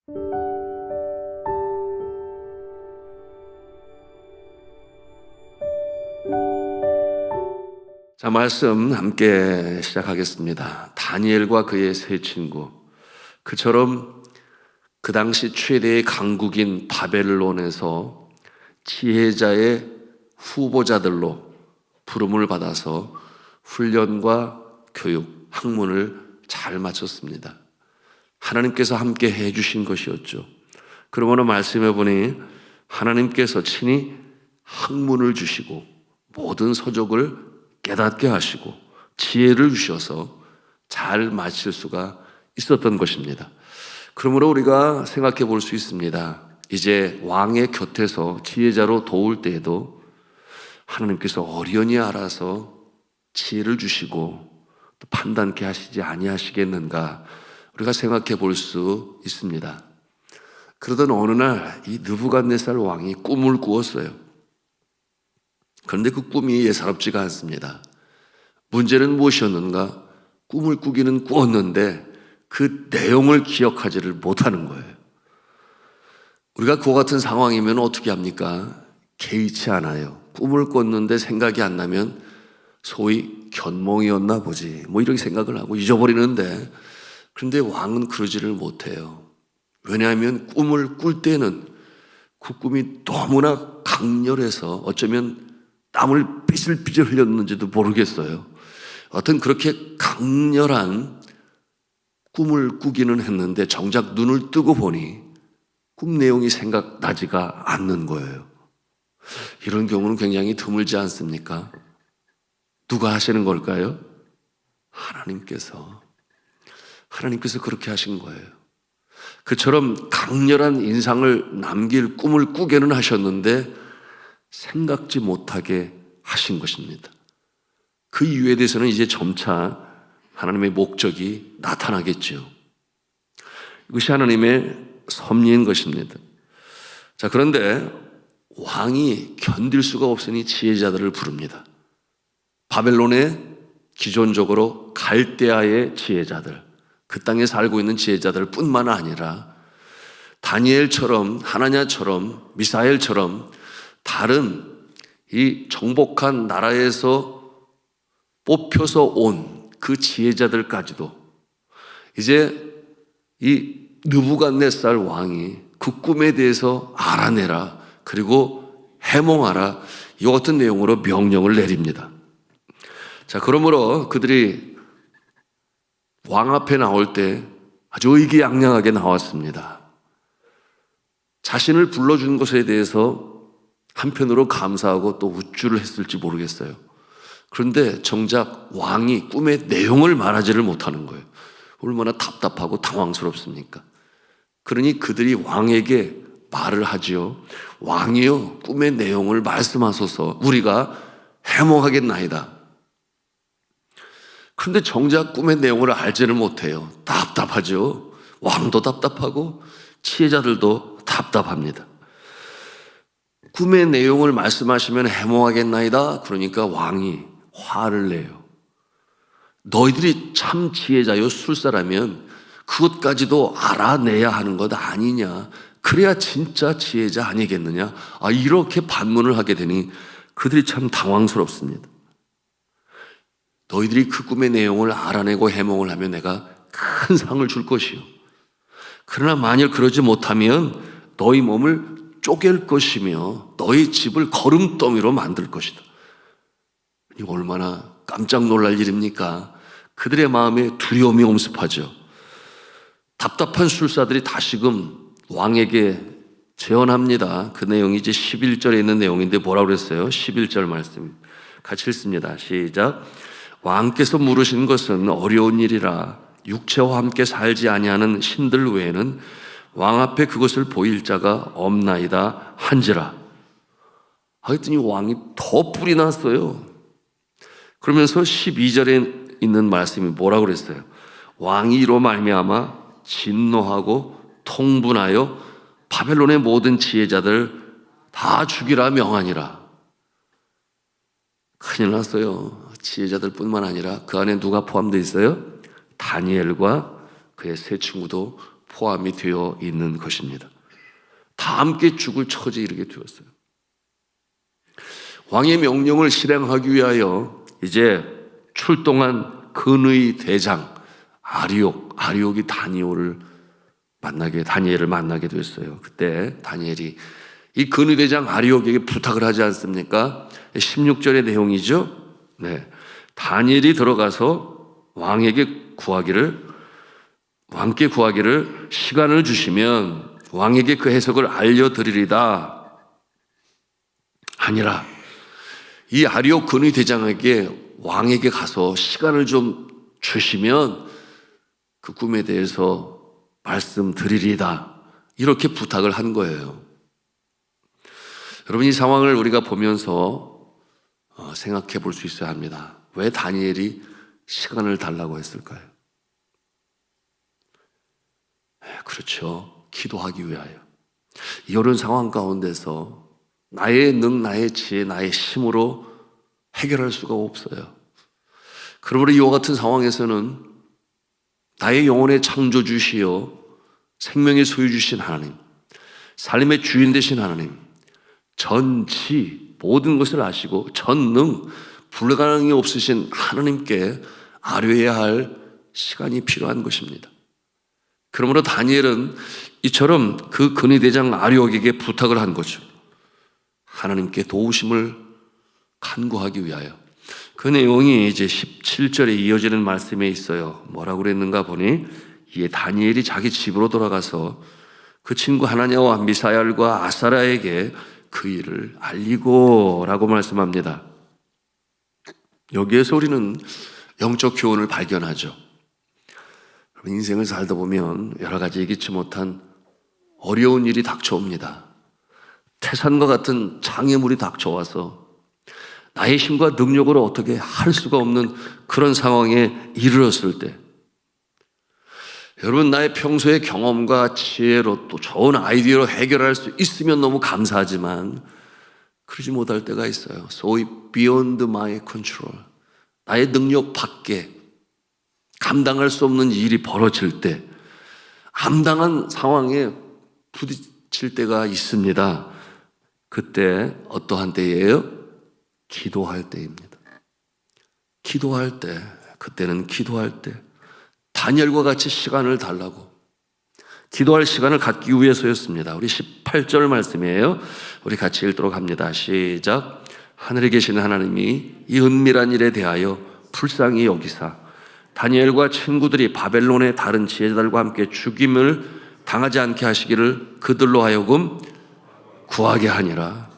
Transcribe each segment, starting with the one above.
자, 말씀 함께 시작하겠습니다. 다니엘과 그의 세 친구. 그처럼 그 당시 최대의 강국인 바벨론에서 지혜자의 후보자들로 부름을 받아서 훈련과 교육, 학문을 잘 마쳤습니다. 하나님께서 함께 해주신 것이었죠. 그러므로 말씀해 보니 하나님께서 친히 학문을 주시고 모든 서적을 깨닫게 하시고 지혜를 주셔서 잘 마칠 수가 있었던 것입니다. 그러므로 우리가 생각해 볼 수 있습니다. 이제 왕의 곁에서 지혜자로 도울 때에도 하나님께서 어련히 알아서 지혜를 주시고 또 판단케 하시지 아니하시겠는가 우리가 생각해 볼 수 있습니다. 그러던 어느 날 이 느부갓네살 왕이 꿈을 꾸었어요. 그런데 그 꿈이 예사롭지가 않습니다. 문제는 무엇이었는가? 꿈을 꾸기는 꾸었는데 그 내용을 기억하지를 못하는 거예요. 우리가 그와 같은 상황이면 어떻게 합니까? 개의치 않아요. 꿈을 꿨는데 생각이 안 나면 소위 견몽이었나 보지 뭐 이렇게 생각을 하고 잊어버리는데, 그런데 왕은 그러지를 못해요. 왜냐하면 꿈을 꿀 때는 그 꿈이 너무나 강렬해서 어쩌면 땀을 삐질삐질 흘렸는지도 모르겠어요. 하여튼 그렇게 강렬한 꿈을 꾸기는 했는데 정작 눈을 뜨고 보니 꿈 내용이 생각나지가 않는 거예요. 이런 경우는 굉장히 드물지 않습니까? 누가 하시는 걸까요? 하나님께서 그렇게 하신 거예요. 그처럼 강렬한 인상을 남길 꿈을 꾸게는 하셨는데 생각지 못하게 하신 것입니다. 그 이유에 대해서는 이제 점차 하나님의 목적이 나타나겠죠. 이것이 하나님의 섭리인 것입니다. 자, 그런데 왕이 견딜 수가 없으니 지혜자들을 부릅니다. 바벨론의 기존적으로 갈대아의 지혜자들, 그 땅에 살고 있는 지혜자들 뿐만 아니라 다니엘처럼, 하나냐처럼, 미사엘처럼 다른 이 정복한 나라에서 뽑혀서 온 그 지혜자들까지도 이제 이 느부갓네살 왕이 그 꿈에 대해서 알아내라, 그리고 해몽하라, 이 같은 내용으로 명령을 내립니다. 자, 그러므로 그들이 왕 앞에 나올 때 아주 의기양양하게 나왔습니다. 자신을 불러준 것에 대해서 한편으로 감사하고 또 우쭐을 했을지 모르겠어요. 그런데 정작 왕이 꿈의 내용을 말하지를 못하는 거예요. 얼마나 답답하고 당황스럽습니까? 그러니 그들이 왕에게 말을 하지요. 왕이요, 꿈의 내용을 말씀하소서, 우리가 해몽하겠나이다. 그런데 정작 꿈의 내용을 알지를 못해요. 답답하죠. 왕도 답답하고 지혜자들도 답답합니다. 꿈의 내용을 말씀하시면 해몽하겠나이다. 그러니까 왕이 화를 내요. 너희들이 참 지혜자요 술사라면 그것까지도 알아내야 하는 것 아니냐, 그래야 진짜 지혜자 아니겠느냐, 이렇게 반문을 하게 되니 그들이 참 당황스럽습니다. 너희들이 그 꿈의 내용을 알아내고 해몽을 하면 내가 큰 상을 줄 것이요, 그러나 만일 그러지 못하면 너희 몸을 쪼갤 것이며 너희 집을 거름더미로 만들 것이다. 이거 얼마나 깜짝 놀랄 일입니까? 그들의 마음에 두려움이 엄습하죠. 답답한 술사들이 다시금 왕에게 제언합니다. 그 내용이 이제 11절에 있는 내용인데 뭐라고 그랬어요? 11절 말씀 같이 읽습니다. 시작. 왕께서 물으신 것은 어려운 일이라 육체와 함께 살지 아니하는 신들 외에는 왕 앞에 그것을 보일 자가 없나이다 한지라. 하여튼 이 왕이 더 뿔이 났어요. 그러면서 12절에 있는 말씀이 뭐라고 그랬어요? 왕이 이로 말미암아 진노하고 통분하여 바벨론의 모든 지혜자들 다 죽이라 명하니라. 큰일 났어요. 지혜자들 뿐만 아니라 그 안에 누가 포함되어 있어요? 다니엘과 그의 세 친구도 포함이 되어 있는 것입니다. 다 함께 죽을 처지에 이르게 되었어요. 왕의 명령을 실행하기 위하여 이제 출동한 근의 대장 아리옥이 다니엘을 만나게 됐어요. 그때 다니엘이 이 근의 대장 아리옥에게 부탁을 하지 않습니까? 16절의 내용이죠. 네. 다니엘이 들어가서 왕께 구하기를 시간을 주시면 왕에게 그 해석을 알려드리리다 아니라 이 아리옥 근의 대장에게 왕에게 가서 시간을 좀 주시면 그 꿈에 대해서 말씀드리리다 이렇게 부탁을 한 거예요. 여러분, 이 상황을 우리가 보면서 생각해 볼 수 있어야 합니다. 왜 다니엘이 시간을 달라고 했을까요? 그렇죠. 기도하기 위하여. 이런 상황 가운데서 나의 나의 지혜, 나의 힘으로 해결할 수가 없어요. 그러므로 이와 같은 상황에서는 나의 영혼의 창조주시여 생명의 소유주신 하나님, 삶의 주인 되신 하나님, 전지 모든 것을 아시고 전능 불가능이 없으신 하나님께 아뢰어야 할 시간이 필요한 것입니다. 그러므로 다니엘은 이처럼 그 근의 대장 아리옥에게 부탁을 한 거죠. 하나님께 도우심을 간구하기 위하여. 그 내용이 이제 17절에 이어지는 말씀에 있어요. 뭐라고 그랬는가 보니 이에 다니엘이 자기 집으로 돌아가서 그 친구 하나냐와 미사엘과 아사랴에게 그 일을 알리고 라고 말씀합니다. 여기에서 우리는 영적 교훈을 발견하죠. 인생을 살다 보면 여러 가지 예기치 못한 어려운 일이 닥쳐옵니다. 태산과 같은 장애물이 닥쳐와서 나의 힘과 능력으로 어떻게 할 수가 없는 그런 상황에 이르렀을 때, 여러분, 나의 평소의 경험과 지혜로 또 좋은 아이디어로 해결할 수 있으면 너무 감사하지만 그러지 못할 때가 있어요. 소위 beyond my control, 나의 능력 밖에 감당할 수 없는 일이 벌어질 때, 암담한 상황에 부딪힐 때가 있습니다. 그때 어떠한 때예요? 기도할 때입니다. 기도할 때, 그때는 기도할 때 다니엘과 같이 시간을 달라고, 기도할 시간을 갖기 위해서였습니다. 우리 18절 말씀이에요. 우리 같이 읽도록 합니다. 시작. 하늘에 계신 하나님이 이 은밀한 일에 대하여 불쌍히 여기사 다니엘과 친구들이 바벨론의 다른 지혜자들과 함께 죽임을 당하지 않게 하시기를 그들로 하여금 구하게 하니라.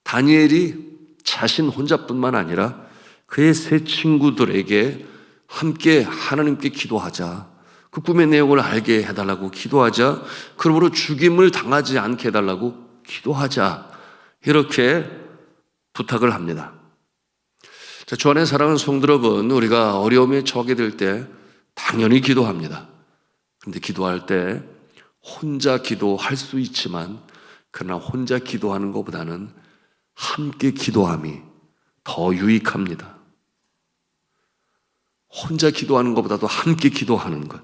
다니엘이 자신 혼자뿐만 아니라 그의 세 친구들에게 함께 하나님께 기도하자, 그 꿈의 내용을 알게 해달라고 기도하자, 그러므로 죽임을 당하지 않게 해달라고 기도하자, 이렇게 부탁을 합니다. 자, 주 안에 사랑하는 성도 여러분, 우리가 어려움에 처하게 될 때 당연히 기도합니다. 그런데 기도할 때 혼자 기도할 수 있지만, 그러나 혼자 기도하는 것보다는 함께 기도함이 더 유익합니다. 혼자 기도하는 것보다도 함께 기도하는 것,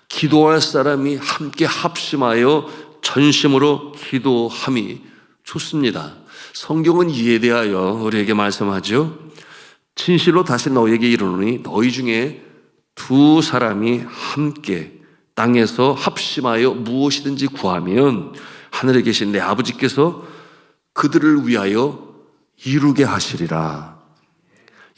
기도할 사람이 함께 합심하여 전심으로 기도함이 좋습니다. 성경은 이에 대하여 우리에게 말씀하죠. 진실로 다시 너희에게 이르노니 너희 중에 두 사람이 함께 땅에서 합심하여 무엇이든지 구하면 하늘에 계신 내 아버지께서 그들을 위하여 이루게 하시리라.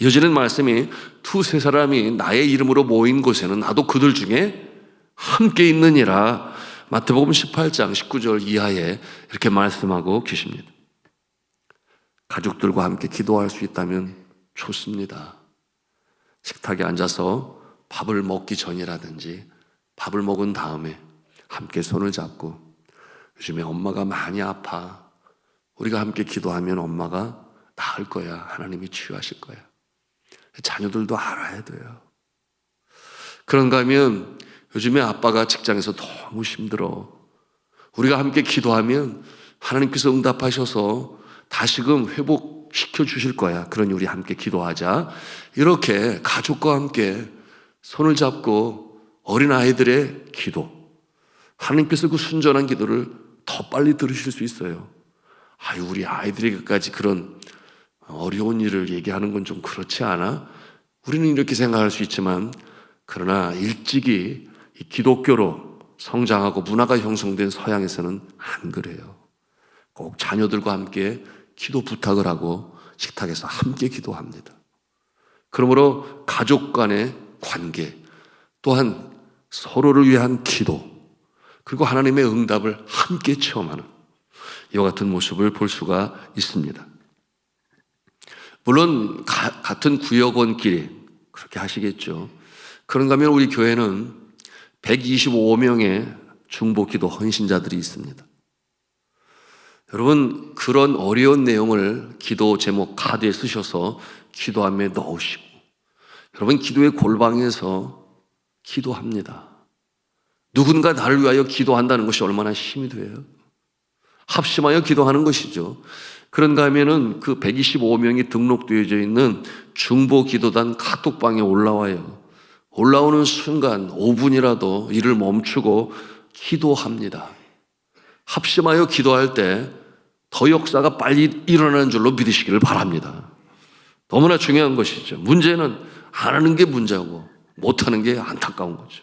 이어지는 말씀이 두세 사람이 나의 이름으로 모인 곳에는 나도 그들 중에 함께 있느니라. 마태복음 18장 19절 이하에 이렇게 말씀하고 계십니다. 가족들과 함께 기도할 수 있다면 좋습니다. 식탁에 앉아서 밥을 먹기 전이라든지 밥을 먹은 다음에 함께 손을 잡고, 요즘에 엄마가 많이 아파, 우리가 함께 기도하면 엄마가 나을 거야, 하나님이 치유하실 거야. 자녀들도 알아야 돼요. 그런가 하면 요즘에 아빠가 직장에서 너무 힘들어, 우리가 함께 기도하면 하나님께서 응답하셔서 다시금 회복시켜 주실 거야, 그러니 우리 함께 기도하자. 이렇게 가족과 함께 손을 잡고 어린아이들의 기도, 하나님께서 그 순전한 기도를 더 빨리 들으실 수 있어요. 우리 아이들에게까지 그런 어려운 일을 얘기하는 건 좀 그렇지 않아? 우리는 이렇게 생각할 수 있지만, 그러나 일찍이 이 기독교로 성장하고 문화가 형성된 서양에서는 안 그래요. 꼭 자녀들과 함께 기도 부탁을 하고 식탁에서 함께 기도합니다. 그러므로 가족 간의 관계, 또한 서로를 위한 기도, 그리고 하나님의 응답을 함께 체험하는 이와 같은 모습을 볼 수가 있습니다. 물론 같은 구역원끼리 그렇게 하시겠죠. 그런가 하면 우리 교회는 125명의 중보기도 헌신자들이 있습니다. 여러분, 그런 어려운 내용을 기도 제목 카드에 쓰셔서 기도함에 넣으시고, 여러분 기도의 골방에서 기도합니다. 누군가 나를 위하여 기도한다는 것이 얼마나 힘이 돼요. 합심하여 기도하는 것이죠. 그런가 하면은 그 125명이 등록되어져 있는 중보기도단 카톡방에 올라와요. 올라오는 순간 5분이라도 일을 멈추고 기도합니다. 합심하여 기도할 때 더 역사가 빨리 일어나는 줄로 믿으시기를 바랍니다. 너무나 중요한 것이죠. 문제는 안 하는 게 문제고 못하는 게 안타까운 거죠.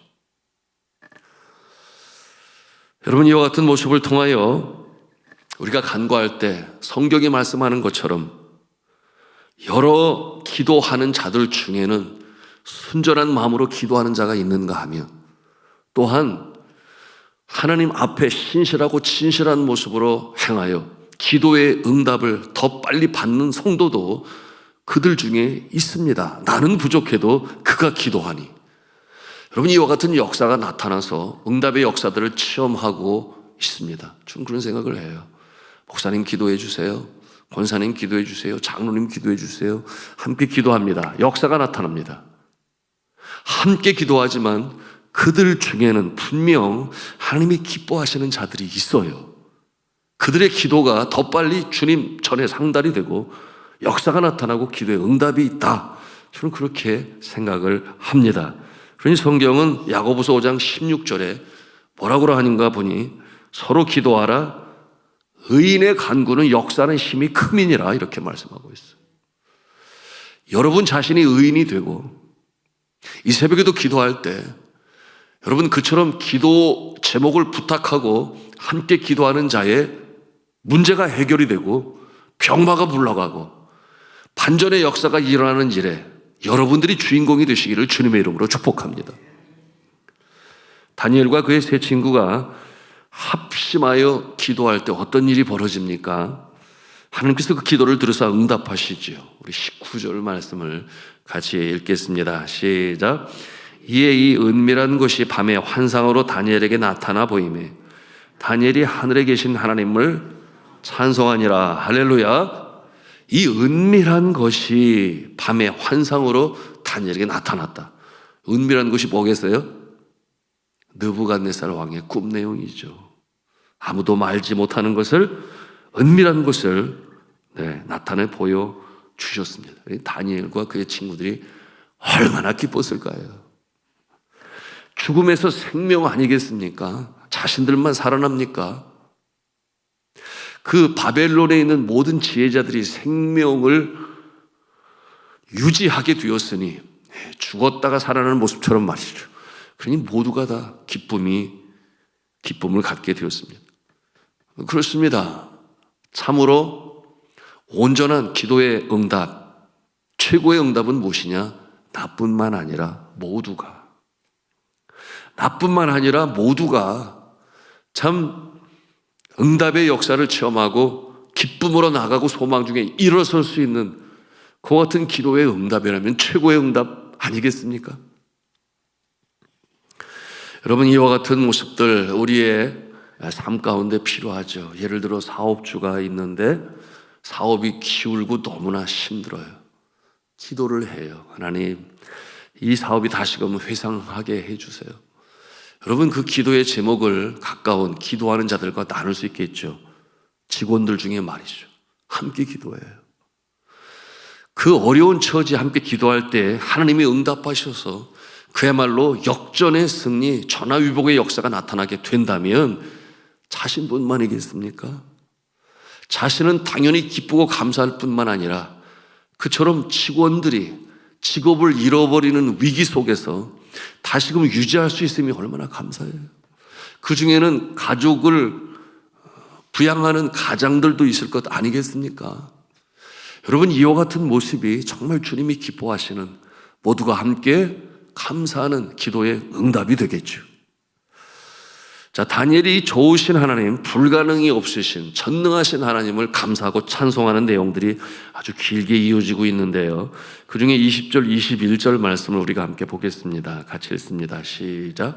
여러분, 이와 같은 모습을 통하여 우리가 간구할 때 성경이 말씀하는 것처럼 여러 기도하는 자들 중에는 순전한 마음으로 기도하는 자가 있는가 하며, 또한 하나님 앞에 신실하고 진실한 모습으로 행하여 기도의 응답을 더 빨리 받는 성도도 그들 중에 있습니다. 나는 부족해도 그가 기도하니. 여러분, 이와 같은 역사가 나타나서 응답의 역사들을 체험하고 있습니다. 저는 그런 생각을 해요. 목사님 기도해 주세요. 권사님 기도해 주세요. 장로님 기도해 주세요. 함께 기도합니다. 역사가 나타납니다. 함께 기도하지만 그들 중에는 분명 하나님이 기뻐하시는 자들이 있어요. 그들의 기도가 더 빨리 주님 전에 상달이 되고 역사가 나타나고 기도의 응답이 있다. 저는 그렇게 생각을 합니다. 그러니 성경은 야고보서 5장 16절에 뭐라고 하는가 보니, 서로 기도하라, 의인의 간구는 역사하는 힘이 큼이니라, 이렇게 말씀하고 있어요. 여러분 자신이 의인이 되고 이 새벽에도 기도할 때 여러분 그처럼 기도 제목을 부탁하고 함께 기도하는 자의 문제가 해결이 되고 병마가 물러가고 반전의 역사가 일어나는 일에 여러분들이 주인공이 되시기를 주님의 이름으로 축복합니다. 다니엘과 그의 세 친구가 합심하여 기도할 때 어떤 일이 벌어집니까? 하나님께서 그 기도를 들으사 응답하시지요. 우리 19절 말씀을 같이 읽겠습니다. 시작. 이에 이 은밀한 것이 밤에 환상으로 다니엘에게 나타나 보이매 다니엘이 하늘에 계신 하나님을 찬송하니라. 할렐루야. 이 은밀한 것이 밤에 환상으로 다니엘에게 나타났다. 은밀한 것이 뭐겠어요? 느부갓네살 왕의 꿈 내용이죠. 아무도 말지 못하는 것을, 은밀한 것을 나타내 보여주셨습니다. 다니엘과 그의 친구들이 얼마나 기뻤을까요? 죽음에서 생명 아니겠습니까? 자신들만 살아납니까? 그 바벨론에 있는 모든 지혜자들이 생명을 유지하게 되었으니 죽었다가 살아나는 모습처럼 말이죠. 그러니 모두가 다 기쁨을 갖게 되었습니다. 그렇습니다. 참으로 온전한 기도의 응답, 최고의 응답은 무엇이냐? 나뿐만 아니라 모두가 참 응답의 역사를 체험하고 기쁨으로 나가고 소망 중에 일어설 수 있는 그 같은 기도의 응답이라면 최고의 응답 아니겠습니까? 여러분, 이와 같은 모습들 우리의 삶 가운데 필요하죠. 예를 들어 사업주가 있는데 사업이 기울고 너무나 힘들어요. 기도를 해요. 하나님, 이 사업이 다시금 회상하게 해주세요. 여러분, 그 기도의 제목을 가까운 기도하는 자들과 나눌 수 있겠죠. 직원들 중에 말이죠. 함께 기도해요. 그 어려운 처지에 함께 기도할 때 하나님이 응답하셔서 그야말로 역전의 승리, 전화위복의 역사가 나타나게 된다면 자신뿐만이겠습니까? 자신은 당연히 기쁘고 감사할 뿐만 아니라 그처럼 직원들이 직업을 잃어버리는 위기 속에서 다시금 유지할 수 있으면 얼마나 감사해요. 그 중에는 가족을 부양하는 가장들도 있을 것 아니겠습니까? 여러분, 이와 같은 모습이 정말 주님이 기뻐하시는, 모두가 함께 감사하는 기도의 응답이 되겠죠. 자, 다니엘이 좋으신 하나님, 불가능이 없으신 전능하신 하나님을 감사하고 찬송하는 내용들이 아주 길게 이어지고 있는데요, 그 중에 20절 21절 말씀을 우리가 함께 보겠습니다. 같이 읽습니다. 시작.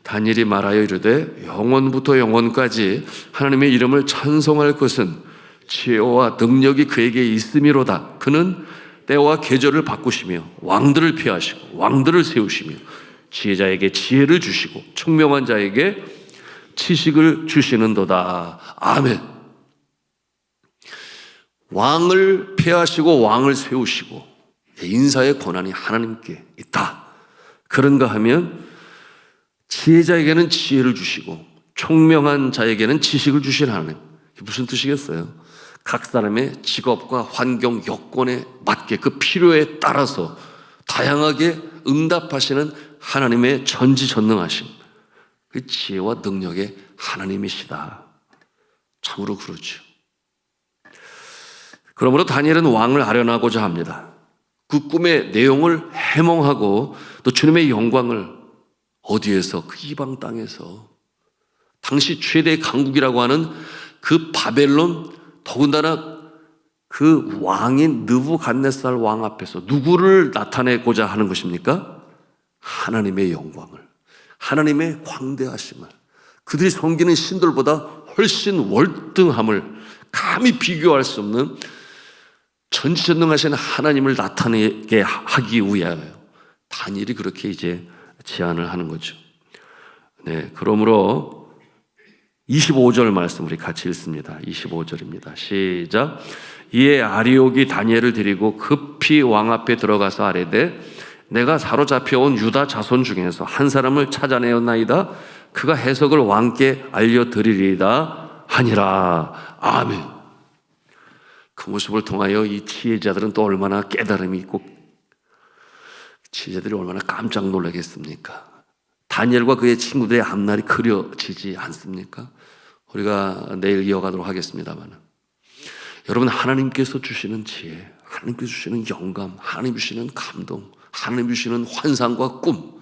다니엘이 말하여 이르되 영원부터 영원까지 하나님의 이름을 찬송할 것은 지혜와 능력이 그에게 있음이로다. 그는 때와 계절을 바꾸시며 왕들을 폐하시고 왕들을 세우시며 지혜자에게 지혜를 주시고 총명한 자에게 지식을 주시는도다. 아멘. 왕을 폐하시고 왕을 세우시고 인사의 권한이 하나님께 있다. 그런가 하면 지혜자에게는 지혜를 주시고 총명한 자에게는 지식을 주신 하나님. 이게 무슨 뜻이겠어요? 각 사람의 직업과 환경, 여건에 맞게 그 필요에 따라서 다양하게 응답하시는 하나님의 전지전능하심, 그 지혜와 능력의 하나님이시다. 참으로 그렇죠. 그러므로 다니엘은 왕을 아련하고자 합니다. 그 꿈의 내용을 해몽하고 또 주님의 영광을 어디에서? 그 이방 땅에서, 당시 최대 강국이라고 하는 그 바벨론, 더군다나 그 왕인 느부갓네살 왕 앞에서 누구를 나타내고자 하는 것입니까? 하나님의 영광을, 하나님의 광대하심을, 그들이 섬기는 신들보다 훨씬 월등함을 감히 비교할 수 없는 전지전능하신 하나님을 나타내게 하기 위하여 다니엘이 그렇게 이제 제안을 하는 거죠. 네, 그러므로 25절 말씀 우리 같이 읽습니다. 25절입니다. 시작. 이에 아리옥이 다니엘을 데리고 급히 왕 앞에 들어가서 아뢰되 내가 사로잡혀온 유다 자손 중에서 한 사람을 찾아내었나이다. 그가 해석을 왕께 알려드리리이다 하니라. 아멘. 그 모습을 통하여 이 지혜자들은 또 얼마나 깨달음이 있고 지혜자들이 얼마나 깜짝 놀라겠습니까? 다니엘과 그의 친구들의 앞날이 그려지지 않습니까? 우리가 내일 이어가도록 하겠습니다만, 여러분, 하나님께서 주시는 지혜, 하나님께서 주시는 영감, 하나님 주시는 감동, 하나님 주시는 환상과 꿈,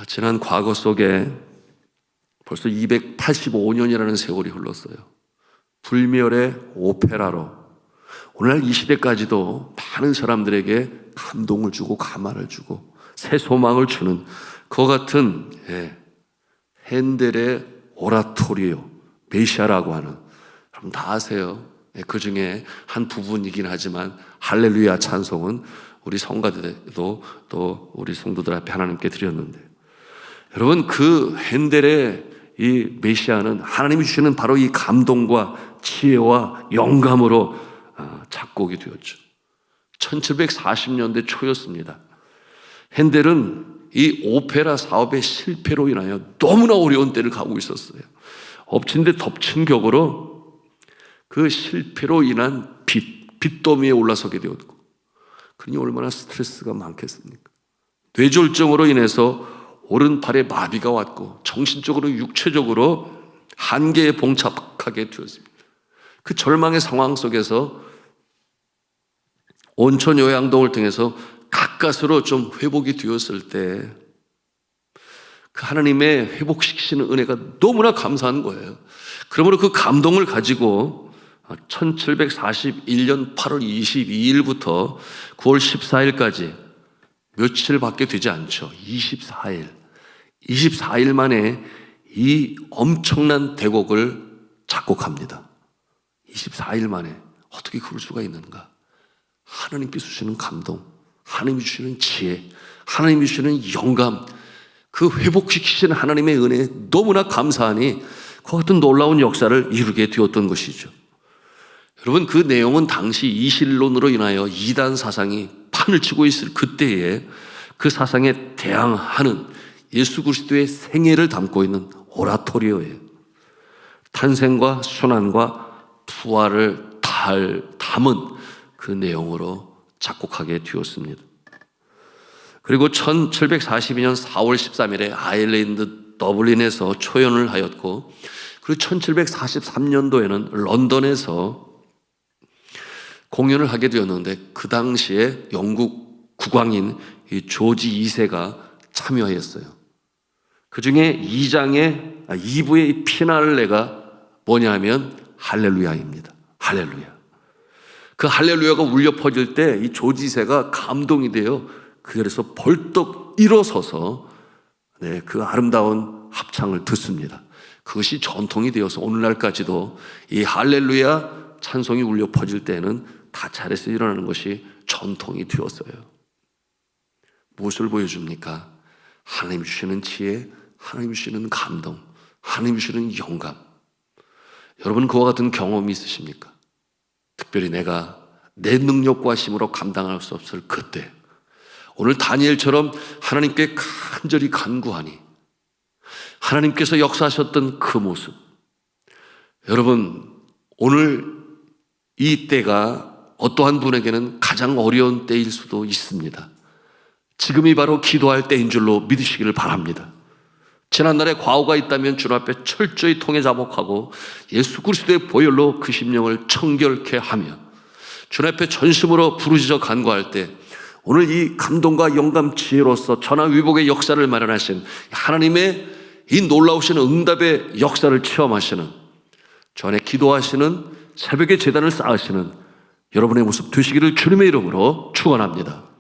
지난 과거 속에 벌써 285년이라는 세월이 흘렀어요. 불멸의 오페라로 오늘날 이 시대까지도 많은 사람들에게 감동을 주고 가만을 주고 새 소망을 주는 그와 같은 핸델의 오라토리오 메시아라고 하는, 여러분 다 아세요. 그 중에 한 부분이긴 하지만 할렐루야 찬송은 우리 성가대도 또 우리 성도들 앞에 하나님께 드렸는데, 여러분 그 핸델의 이 메시아는 하나님이 주시는 바로 이 감동과 지혜와 영감으로 작곡이 되었죠. 1740년대 초였습니다. 핸델은 이 오페라 사업의 실패로 인하여 너무나 어려운 때를 가고 있었어요. 엎친 데 덮친 격으로 그 실패로 인한 빚더미에 올라서게 되었고, 그러니 얼마나 스트레스가 많겠습니까? 뇌졸중으로 인해서 오른팔에 마비가 왔고 정신적으로 육체적으로 한계에 봉착하게 되었습니다. 그 절망의 상황 속에서 온천 요양동을 통해서 가까스로 좀 회복이 되었을 때 그 하나님의 회복시키시는 은혜가 너무나 감사한 거예요. 그러므로 그 감동을 가지고 1741년 8월 22일부터 9월 14일까지 며칠밖에 되지 않죠. 24일 만에 이 엄청난 대곡을 작곡합니다. 24일 만에 어떻게 그럴 수가 있는가? 하나님께서 주시는 감동, 하나님이 주시는 지혜, 하나님이 주시는 영감, 그 회복시키시는 하나님의 은혜에 너무나 감사하니 그 같은 놀라운 역사를 이루게 되었던 것이죠. 여러분, 그 내용은 당시 이실론으로 인하여 이단 사상이 판을 치고 있을 그때에 그 사상에 대항하는 예수 그리스도의 생애를 담고 있는 오라토리오예요. 탄생과 순환과 부활을 담은 그 내용으로 작곡하게 되었습니다. 그리고 1742년 4월 13일에 아일랜드 더블린에서 초연을 하였고, 그리고 1743년도에는 런던에서 공연을 하게 되었는데, 그 당시에 영국 국왕인 이 조지 2세가 참여하였어요. 그 중에 2부의 피날레가 뭐냐면 할렐루야입니다. 할렐루야. 그 할렐루야가 울려 퍼질 때 이 조지 2세가 감동이 되어 그래서 벌떡 일어서서 그 아름다운 합창을 듣습니다. 그것이 전통이 되어서 오늘날까지도 이 할렐루야 찬송이 울려 퍼질 때는 다 차례에서 일어나는 것이 전통이 되었어요. 무엇을 보여줍니까? 하나님 주시는 지혜, 하나님 주시는 감동, 하나님 주시는 영감. 여러분 그와 같은 경험이 있으십니까? 특별히 내가 내 능력과 힘으로 감당할 수 없을 그때, 오늘 다니엘처럼 하나님께 간절히 간구하니 하나님께서 역사하셨던 그 모습. 여러분 오늘 이 때가 어떠한 분에게는 가장 어려운 때일 수도 있습니다. 지금이 바로 기도할 때인 줄로 믿으시기를 바랍니다. 지난날에 과오가 있다면 주 앞에 철저히 통회자복하고 예수 그리스도의 보혈로 그 심령을 청결케 하며 주 앞에 전심으로 부르짖어 간구할 때, 오늘 이 감동과 영감 지혜로서 전화위복의 역사를 마련하신 하나님의 이 놀라우신 응답의 역사를 체험하시는, 전에 기도하시는, 새벽에 제단을 쌓으시는 여러분의 모습 되시기를 주님의 이름으로 축원합니다.